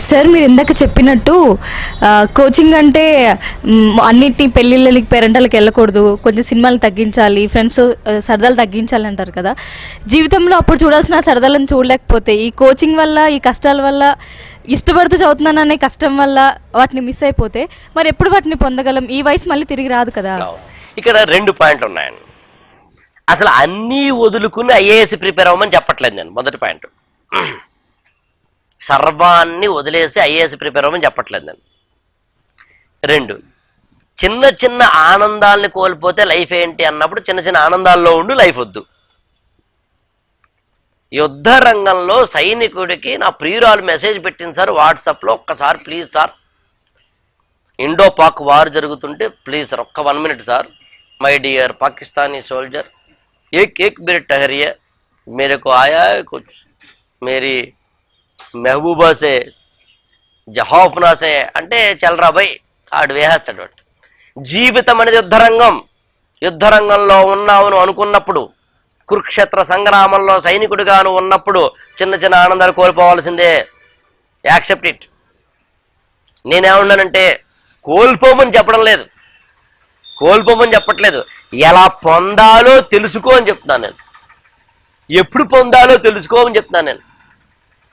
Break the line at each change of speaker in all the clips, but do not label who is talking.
Sir మీరు ఇందాక చెప్పినట్టు కోచింగ్ అంటే అన్నిటినీ పెళ్ళిళ్ళకి పేరెంటాలకి వెళ్ళకూడదు, కొంచెం సినిమాలు తగ్గించాలి, ఫ్రెండ్స్ సరదాలు తగ్గించాలి అంటారు కదా. జీవితంలో అప్పుడు చూడాల్సిన సరదాలను చూడలేకపోతే ఈ కోచింగ్ వల్ల, ఈ కష్టాల వల్ల, ఇష్టపడుతూ చదువుతున్నాను అనే కష్టం వల్ల వాటిని మిస్ అయిపోతే మరి ఎప్పుడు వాటిని పొందగలం? ఈ వయసు మళ్ళీ తిరిగి రాదు కదా.
ఇక్కడ 2 పాయింట్లు ఉన్నాయండి. అసలు అన్నీ వదులుకుని ఐఏఎస్ ప్రిపేర్ అవ్వమని చెప్పట్లేదు నేను. మొదటి పాయింట్, సర్వాన్ని వదిలేసి ఐఏఎస్ ప్రిపేర్ అవ్వమని చెప్పట్లేదు నేను. 2, చిన్న చిన్న ఆనందాలని కోల్పోతే లైఫ్ ఏంటి అన్నప్పుడు చిన్న చిన్న ఆనందాల్లో ఉండు, లైఫ్ వద్దు. యుద్ధ రంగంలో సైనికుడికి నా ప్రియురాలు మెసేజ్ పెట్టింది సార్ వాట్సాప్లో, ఒక్కసారి please sir, Indo Pak war జరుగుతుంటే ప్లీజ్ సార్ ఒక్క 1 minute sir, my dear Pakistani soldier, एक मिनट ठहरिए, मेरे को आया है कुछ, मेरी మెహబూబా సే జహాఫ్నా సే అంటే చల్రా భయ్ ఆడు వేసేస్తాడు. జీవితం అనేది యుద్ధరంగం. యుద్ధరంగంలో ఉన్నావును అనుకున్నప్పుడు, కురుక్షేత్ర సంగ్రామంలో సైనికుడిగాను ఉన్నప్పుడు చిన్న చిన్న ఆనందాలు కోల్పోవాల్సిందే. Accept it. నేనేమన్నానంటే కోల్పోమని చెప్పడం లేదు, కోల్పోమని చెప్పట్లేదు, ఎలా పొందాలో తెలుసుకో అని చెప్తున్నాను నేను. ఎప్పుడు పొందాలో తెలుసుకోమని చెప్తున్నాను నేను.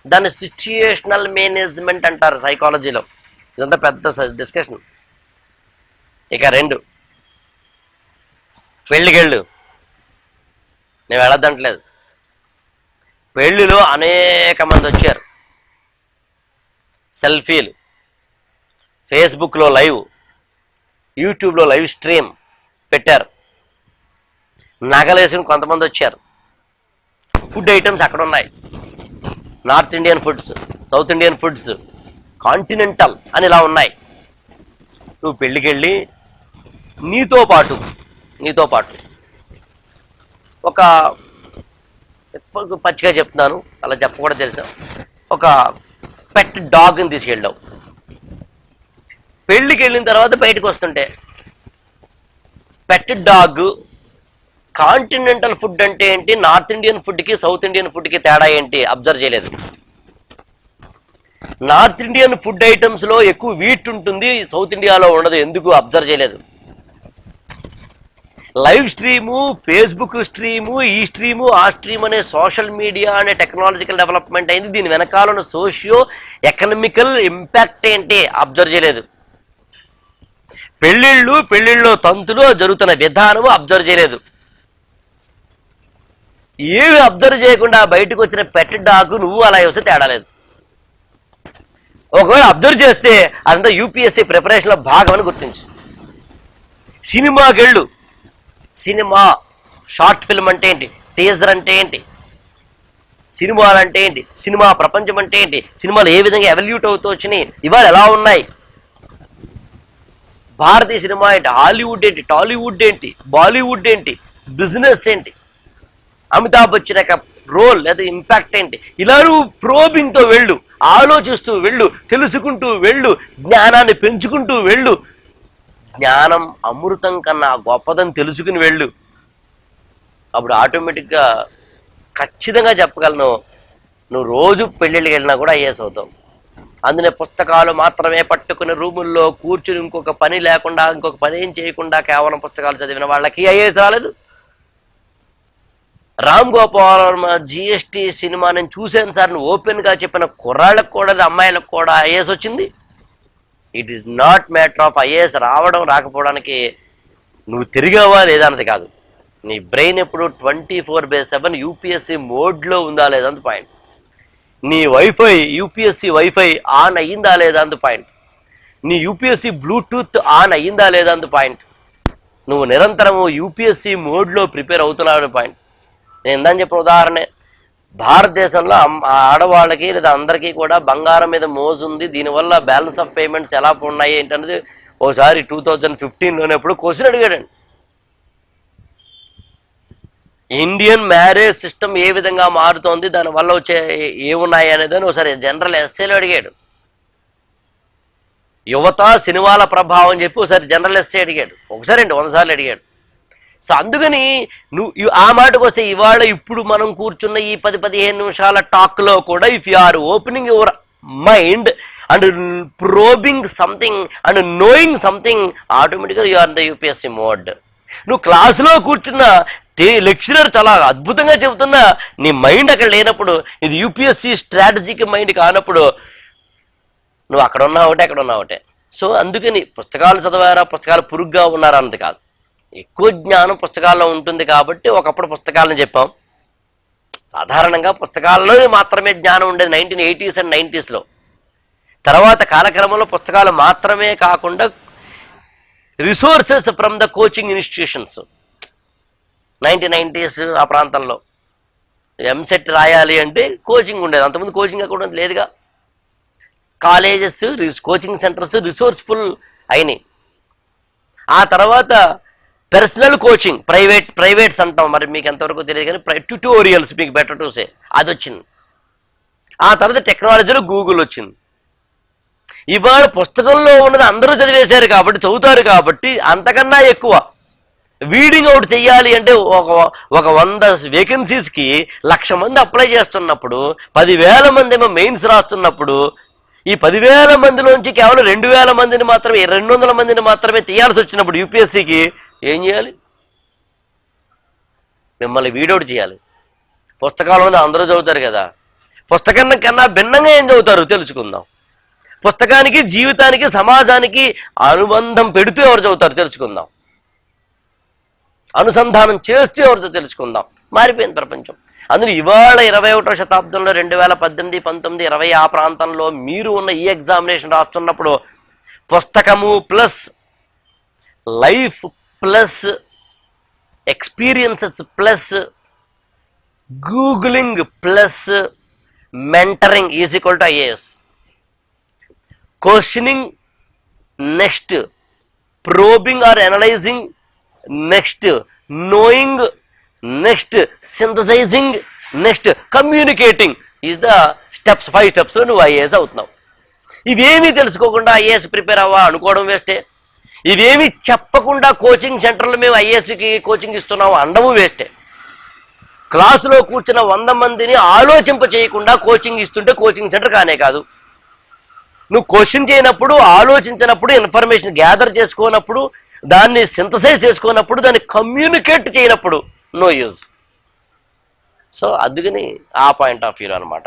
దాన్ని సిచ్యుయేషనల్ మేనేజ్మెంట్ అంటారు సైకాలజీలో. ఇదంతా పెద్ద డిస్కషన్. ఇక 2, పెళ్ళికెళ్ళు. నేను వెళ్ళొద్దంటలేదు. పెళ్ళిలో అనేక మంది వచ్చారు, సెల్ఫీలు, ఫేస్బుక్లో లైవ్, యూట్యూబ్లో లైవ్ స్ట్రీమ్ పెట్టారు, నగలేసుకుని కొంతమంది వచ్చారు. ఫుడ్ ఐటమ్స్ అక్కడ ఉన్నాయి, north Indian foods, south Indian foods, continental అని ఇలా ఉన్నాయి. నువ్వు పెళ్ళికెళ్ళి నీతో పాటు ఒక పచ్చిగా చెప్తున్నాను, అలా చెప్పకూడదు తెలిసిన, ఒక పెట్ డాగ్ని తీసుకెళ్ళావు. పెళ్ళికి వెళ్ళిన తర్వాత బయటకు వస్తుంటే పెట్ డాగ్ కాంటినెంటల్ ఫుడ్ అంటే ఏంటి, నార్త్ ఇండియన్ ఫుడ్కి సౌత్ ఇండియన్ ఫుడ్కి తేడా ఏంటి అబ్జర్వ్ చేయలేదు. నార్త్ ఇండియన్ ఫుడ్ ఐటమ్స్లో ఎక్కువ వీట్ ఉంటుంది, సౌత్ ఇండియాలో ఉండదు, ఎందుకు అబ్జర్వ్ చేయలేదు. లైవ్ స్ట్రీము, ఫేస్బుక్ స్ట్రీము, ఈ స్ట్రీము, ఆ స్ట్రీమ్ అనే సోషల్ మీడియా అనే టెక్నాలజికల్ డెవలప్మెంట్ అయింది. దీని వెనకాల ఉన్న సోషియో ఎకనామికల్ ఇంపాక్ట్ ఏంటి అబ్జర్వ్ చేయలేదు. పెళ్ళిళ్ళు తంతులు జరుగుతున్న విధానము అబ్జర్వ్ చేయలేదు. ఏవి అబ్జర్వ్ చేయకుండా బయటకు వచ్చిన పెట్ డాగ్ నువ్వు అలా వస్తే తేడా లేదు. ఒకవేళ అబ్జర్వ్ చేస్తే అదంతా యూపీఎస్సీ ప్రిపరేషన్లో భాగం అని గుర్తించు. సినిమాకెళ్ళు. సినిమా షార్ట్ ఫిల్మ్ అంటే ఏంటి, టీజర్ అంటే ఏంటి, సినిమాలు అంటే ఏంటి, సినిమా ప్రపంచం అంటే ఏంటి, సినిమాలు ఏ విధంగా ఎవల్యూట్ అవుతూ వచ్చినాయి, ఇవాళ ఎలా ఉన్నాయి, భారతీయ సినిమా ఏంటి, హాలీవుడ్ ఏంటి, టాలీవుడ్ ఏంటి, బాలీవుడ్ ఏంటి, బిజినెస్ ఏంటి, అమితాబ్ బచ్చన్ యొక్క రోల్ లేదా ఇంపాక్ట్ ఏంటి, ఇలా నువ్వు ప్రోబింగ్తో వెళ్ళు, ఆలోచిస్తూ వెళ్ళు, తెలుసుకుంటూ వెళ్ళు, జ్ఞానాన్ని పెంచుకుంటూ వెళ్ళు. జ్ఞానం అమృతం కన్నా గొప్పదని తెలుసుకుని వెళ్ళు. అప్పుడు ఆటోమేటిక్గా ఖచ్చితంగా చెప్పగలను, నువ్వు రోజు పెళ్ళిళ్ళకి వెళ్ళినా కూడా ఐఏఎస్ అవుతావు. అందునే పుస్తకాలు మాత్రమే పట్టుకుని రూముల్లో కూర్చుని ఇంకొక పని లేకుండా, ఇంకొక పని ఏం చేయకుండా కేవలం పుస్తకాలు చదివిన వాళ్ళకి ఐఏఎస్ రాలేదు. రామ్ గోపాల్ వర్మ జిఎస్టీ సినిమా నేను చూశాను సార్ నువ్వు ఓపెన్గా చెప్పిన కుర్రాళ్ళకు కూడా, అమ్మాయిలకు కూడా ఐఏఎస్ వచ్చింది. It is not matter of IAS రావడం రాకపోవడానికి నువ్వు తిరిగావా లేదా అన్నది కాదు. నీ బ్రెయిన్ ఎప్పుడు 24/7 యూపీఎస్సీ మోడ్లో ఉందా లేదా అంత పాయింట్. నీ వైఫై యూపీఎస్సీ వైఫై ఆన్ అయ్యిందా లేదా అంత పాయింట్. నీ యూపీఎస్సీ బ్లూటూత్ ఆన్ అయ్యిందా లేదా అంత పాయింట్. నువ్వు నిరంతరము యూపీఎస్సీ మోడ్లో ప్రిపేర్ అవుతున్నావు పాయింట్. నేను ఇందని చెప్పిన ఉదాహరణే, భారతదేశంలో ఆడవాళ్ళకి లేదా అందరికీ కూడా బంగారం మీద మోజు ఉంది. దీనివల్ల బ్యాలెన్స్ ఆఫ్ పేమెంట్స్ ఎలా ఉన్నాయి ఏంటనేది ఓసారి 2015లోనే ఎప్పుడు క్వశ్చన్ అడిగాడండి. ఇండియన్ మ్యారేజ్ సిస్టమ్ ఏ విధంగా మారుతోంది, దానివల్ల వచ్చే ఏమున్నాయి అనేది ఒకసారి జనరల్ ఎస్సేలో అడిగాడు. యువత సినిమాల ప్రభావం చెప్పి ఒకసారి జనరల్ ఎస్సే అడిగాడు. ఒకసారి 100 సార్లు అడిగాడు. సో అందుకని నువ్వు ఆ మాటకు వస్తే ఇవాళ ఇప్పుడు మనం కూర్చున్న ఈ 10-15 నిమిషాల టాక్లో కూడా if you are opening your mind and probing something and knowing something, ఆటోమేటిక్గా you are in the UPSC mode. నువ్వు క్లాసులో కూర్చున్న లెక్చరర్ చాలా అద్భుతంగా చెబుతున్నా నీ మైండ్ అక్కడ లేనప్పుడు, ఇది యూపీఎస్సీ స్ట్రాటజిక్ మైండ్ కానప్పుడు నువ్వు అక్కడ ఉన్నా ఒకటే, అక్కడ ఉన్నా ఒకటే. సో అందుకని పుస్తకాలు చదివారా, పుస్తకాలు పురుగ్గా ఉన్నారా అన్నది కాదు, ఎక్కువ జ్ఞానం పుస్తకాల్లో ఉంటుంది కాబట్టి ఒకప్పుడు పుస్తకాలను చెప్పాం. సాధారణంగా పుస్తకాల్లో మాత్రమే జ్ఞానం ఉండేది 1980s అండ్ 90sలో. తర్వాత కాలక్రమంలో పుస్తకాలు మాత్రమే కాకుండా resources from the coaching institutions 1990s ఆ ప్రాంతంలో ఎంసెట్ రాయాలి అంటే కోచింగ్ ఉండేది. అంతకుముందు కోచింగ్ అక్కడ లేదుగా. కాలేజెస్, కోచింగ్ సెంటర్స్ రిసోర్స్ఫుల్ అయినాయి. ఆ తర్వాత పర్సనల్ కోచింగ్, ప్రైవేట్స్ అంటాం, మరి మీకు ఎంతవరకు తెలియదు కానీ ట్యూటోరియల్స్, మీకు బెటర్ టు సే, అది వచ్చింది. ఆ తర్వాత టెక్నాలజీలో గూగుల్ వచ్చింది. ఇవాళ పుస్తకంలో ఉన్నది అందరూ చదివేశారు కాబట్టి, చదువుతారు కాబట్టి, అంతకన్నా ఎక్కువ వీడింగ్ అవుట్ చెయ్యాలి అంటే ఒక 100 వేకెన్సీస్కి 1,00,000 మంది అప్లై చేస్తున్నప్పుడు, 10,000 మంది ఏమో మెయిన్స్ రాస్తున్నప్పుడు, ఈ 10,000 మందిలోంచి కేవలం 2,000 మందిని మాత్రమే, 200 మందిని మాత్రమే తీయాల్సి వచ్చినప్పుడు యూపీఎస్సీకి ఏం చేయాలి? మిమ్మల్ని వీడౌట్ చేయాలి. పుస్తకాలు అందరూ చదువుతారు కదా, పుస్తకం కన్నా భిన్నంగా ఏం చదువుతారు తెలుసుకుందాం. పుస్తకానికి, జీవితానికి, సమాజానికి అనుబంధం పెడుతూ ఎవరు చదువుతారు తెలుసుకుందాం. అనుసంధానం చేస్తూ ఎవరితో తెలుసుకుందాం. మారిపోయింది ప్రపంచం. అందులో ఇవాళ 21వ శతాబ్దంలో 2018, 19, 20 ఆ ప్రాంతంలో మీరు ఉన్న ఈ ఎగ్జామినేషన్ రాస్తున్నప్పుడు పుస్తకము plus life plus experiences plus googling plus mentoring is equal to IAS. Questioning next, probing or analyzing next, knowing next, synthesizing next, communicating is the steps, 5 steps లో నువ్వు ఐఏఎస్ అవుతున్నావు. ఇవేమీ తెలుసుకోకుండా ఐఏఎస్ ప్రిపేర్ అవ్వా అనుకోవడం వేస్టే. ఇవేమీ చెప్పకుండా కోచింగ్ సెంటర్లో మేము ఐఏఎస్కి కోచింగ్ ఇస్తున్నాము అనడము వేస్టే. క్లాసులో కూర్చున్న 100 మందిని ఆలోచింప చేయకుండా కోచింగ్ ఇస్తుంటే కోచింగ్ సెంటర్ కానే కాదు. నువ్వు క్వశ్చన్ చేయనప్పుడు, ఆలోచించినప్పుడు, ఇన్ఫర్మేషన్ గ్యాదర్ చేసుకోనప్పుడు, దాన్ని సింథసైజ్ చేసుకోనప్పుడు, దాన్ని కమ్యూనికేట్ చేయనప్పుడు నో యూజ్. సో అందుకని ఆ పాయింట్ ఆఫ్ వ్యూ అనమాట.